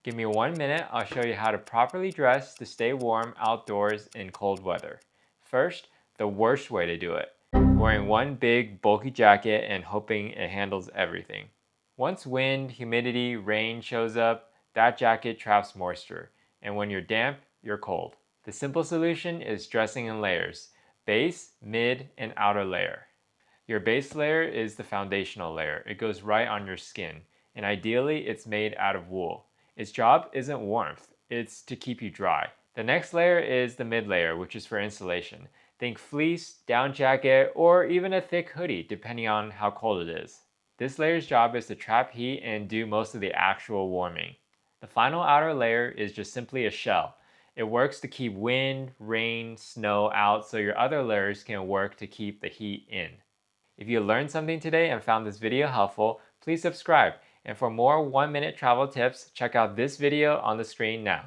Give me 1 minute, I'll show you how to properly dress to stay warm outdoors in cold weather. First, the worst way to do it. Wearing one big bulky jacket and hoping it handles everything. Once wind, humidity, rain shows up, that jacket traps moisture. And when you're damp, you're cold. The simple solution is dressing in layers: base, mid, and outer layer. Your base layer is the foundational layer. It goes right on your skin, and ideally it's made out of wool. Its job isn't warmth, it's to keep you dry. The next layer is the mid layer, which is for insulation. Think fleece, down jacket, or even a thick hoodie, depending on how cold it is. This layer's job is to trap heat and do most of the actual warming. The final outer layer is just simply a shell. It works to keep wind, rain, snow out so your other layers can work to keep the heat in. If you learned something today and found this video helpful, please subscribe. And for more 1-minute travel tips, check out this video on the screen now.